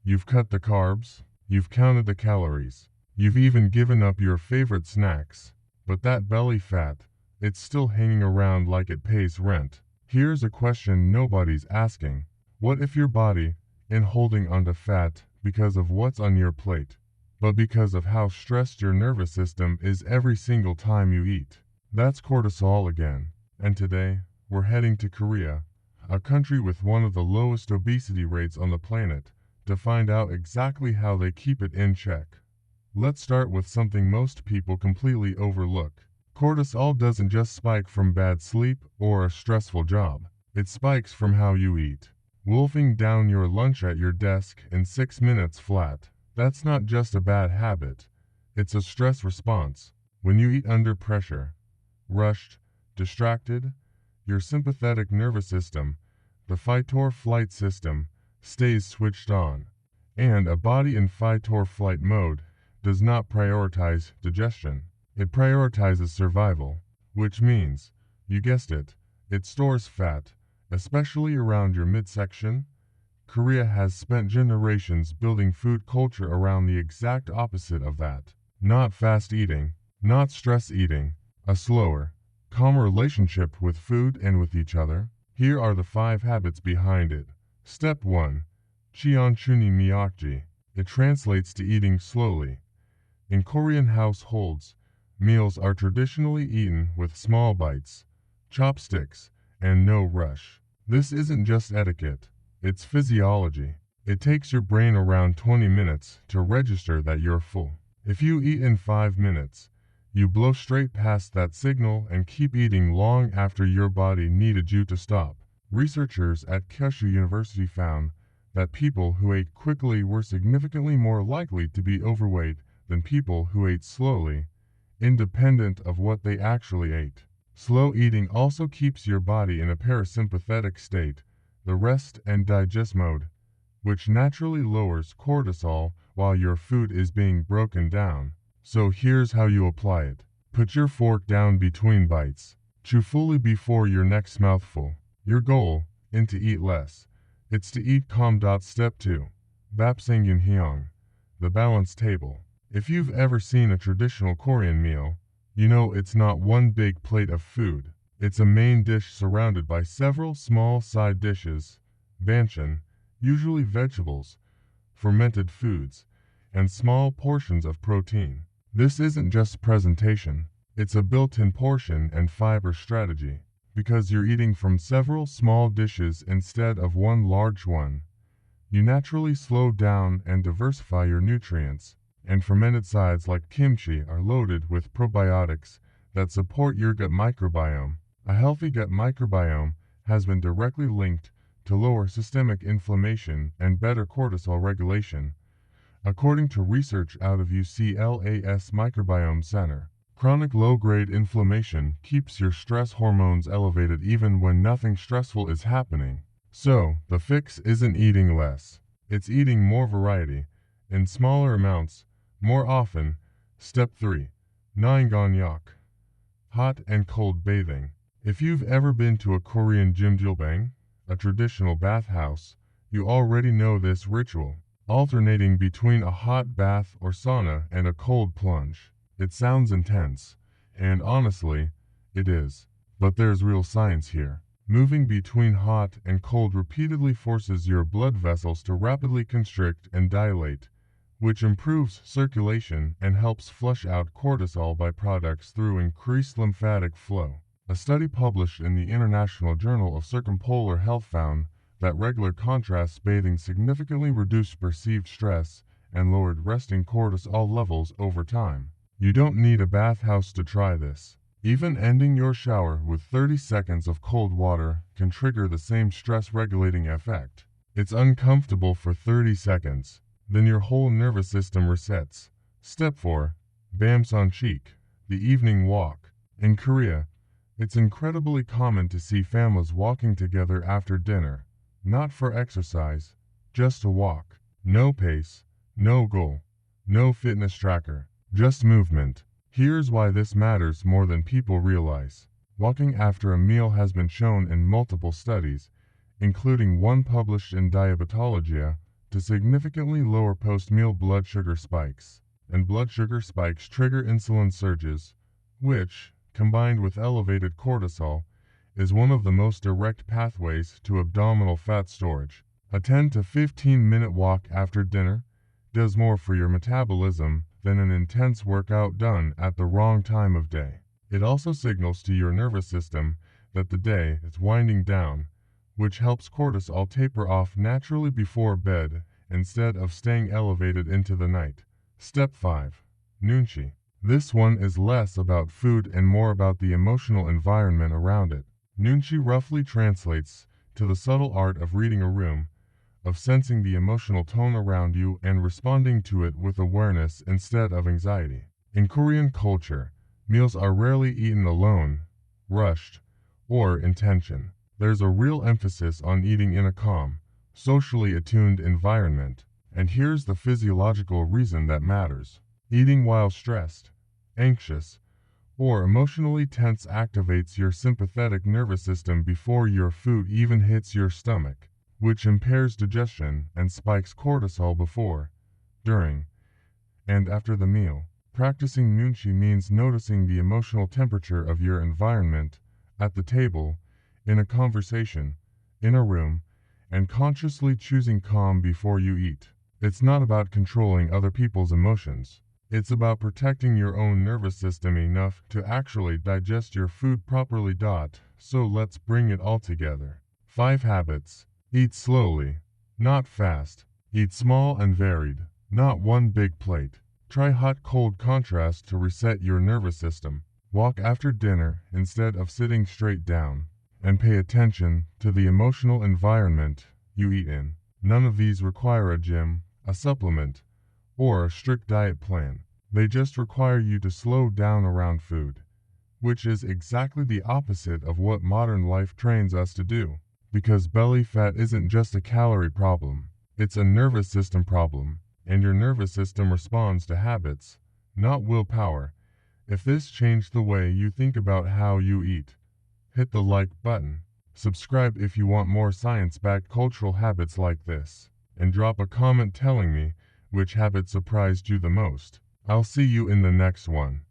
You've cut the carbs, you've counted the calories, you've even given up your favorite snacks. But that belly fat, it's still hanging around like it pays rent. Here's a question nobody's asking. What if your body, in holding onto fat because of what's on your plate, but because of how stressed your nervous system is every single time you eat? That's cortisol again. And today, we're heading to Korea, a country with one of the lowest obesity rates on the planet, to find out exactly how they keep it in check. Let's start with something most people completely overlook. Cortisol doesn't just spike from bad sleep or a stressful job. It spikes from how you eat. Wolfing down your lunch at your desk in 6 minutes flat. That's not just a bad habit. It's a stress response. When you eat under pressure, rushed, distracted, your sympathetic nervous system, the fight-or-flight system, stays switched on. And a body in fight-or-flight mode does not prioritize digestion. It prioritizes survival, which means, you guessed it, it stores fat, especially around your midsection. Korea has spent generations building food culture around the exact opposite of that. Not fast eating, not stress eating, a slower, calmer relationship with food and with each other. Here are the 5 habits behind it. Step 1. Cheonchuni miyakji. It translates to eating slowly. In Korean households, meals are traditionally eaten with small bites, chopsticks, and no rush. This isn't just etiquette, it's physiology. It takes your brain around 20 minutes to register that you're full. If you eat in 5 minutes, you blow straight past that signal and keep eating long after your body needed you to stop. Researchers at Kyushu University found that people who ate quickly were significantly more likely to be overweight than people who ate slowly, independent of what they actually ate. Slow eating also keeps your body in a parasympathetic state, the rest and digest mode, which naturally lowers cortisol while your food is being broken down. So here's how you apply it. Put your fork down between bites. Chew fully before your next mouthful. Your goal, isn't to eat less. It's to eat calm. Step 2. Bapsangyeonhyang, the balance table. If you've ever seen a traditional Korean meal, you know it's not one big plate of food. It's a main dish surrounded by several small side dishes, banchan, usually vegetables, fermented foods, and small portions of protein. This isn't just presentation, it's a built-in portion and fiber strategy. Because you're eating from several small dishes instead of one large one, you naturally slow down and diversify your nutrients. And fermented sides like kimchi are loaded with probiotics that support your gut microbiome. A healthy gut microbiome has been directly linked to lower systemic inflammation and better cortisol regulation, according to research out of UCLA's Microbiome Center. Chronic low-grade inflammation keeps your stress hormones elevated even when nothing stressful is happening. So, the fix isn't eating less. It's eating more variety, in smaller amounts, more often. Step 3. Naenganyok. Hot and cold bathing. If you've ever been to a Korean jjimjilbang, a traditional bathhouse, you already know this ritual, alternating between a hot bath or sauna and a cold plunge. It sounds intense, and honestly, it is. But there's real science here. Moving between hot and cold repeatedly forces your blood vessels to rapidly constrict and dilate, which improves circulation and helps flush out cortisol byproducts through increased lymphatic flow. A study published in the International Journal of Circumpolar Health found that regular contrast bathing significantly reduced perceived stress and lowered resting cortisol levels over time. You don't need a bathhouse to try this. Even ending your shower with 30 seconds of cold water can trigger the same stress-regulating effect. It's uncomfortable for 30 seconds, then your whole nervous system resets. Step 4. Banchan, the evening walk. In Korea, it's incredibly common to see families walking together after dinner, not for exercise, just to walk. No pace, no goal, no fitness tracker, just movement. Here's why this matters more than people realize. Walking after a meal has been shown in multiple studies, including one published in Diabetologia, to significantly lower post-meal blood sugar spikes, and blood sugar spikes trigger insulin surges, which, combined with elevated cortisol, is one of the most direct pathways to abdominal fat storage. A 10 to 15-minute walk after dinner does more for your metabolism than an intense workout done at the wrong time of day. It also signals to your nervous system that the day is winding down, which helps cortisol taper off naturally before bed instead of staying elevated into the night. Step 5. Nunchi. This one is less about food and more about the emotional environment around it. Nunchi roughly translates to the subtle art of reading a room, of sensing the emotional tone around you and responding to it with awareness instead of anxiety. In Korean culture, meals are rarely eaten alone, rushed, or in tension. There's a real emphasis on eating in a calm, socially attuned environment, and here's the physiological reason that matters. Eating while stressed, anxious, or emotionally tense activates your sympathetic nervous system before your food even hits your stomach, which impairs digestion and spikes cortisol before, during, and after the meal. Practicing nunchi means noticing the emotional temperature of your environment, at the table, in a conversation, in a room, and consciously choosing calm before you eat. It's not about controlling other people's emotions. It's about protecting your own nervous system enough to actually digest your food properly. So let's bring it all together. 5 habits. Eat slowly, not fast. Eat small and varied, not one big plate. Try hot-cold contrast to reset your nervous system. Walk after dinner instead of sitting straight down. And pay attention to the emotional environment you eat in. None of these require a gym, a supplement, or a strict diet plan. They just require you to slow down around food, which is exactly the opposite of what modern life trains us to do. Because belly fat isn't just a calorie problem, it's a nervous system problem, and your nervous system responds to habits, not willpower. If this changed the way you think about how you eat, hit the like button, subscribe if you want more science-backed cultural habits like this, and drop a comment telling me which habit surprised you the most. I'll see you in the next one.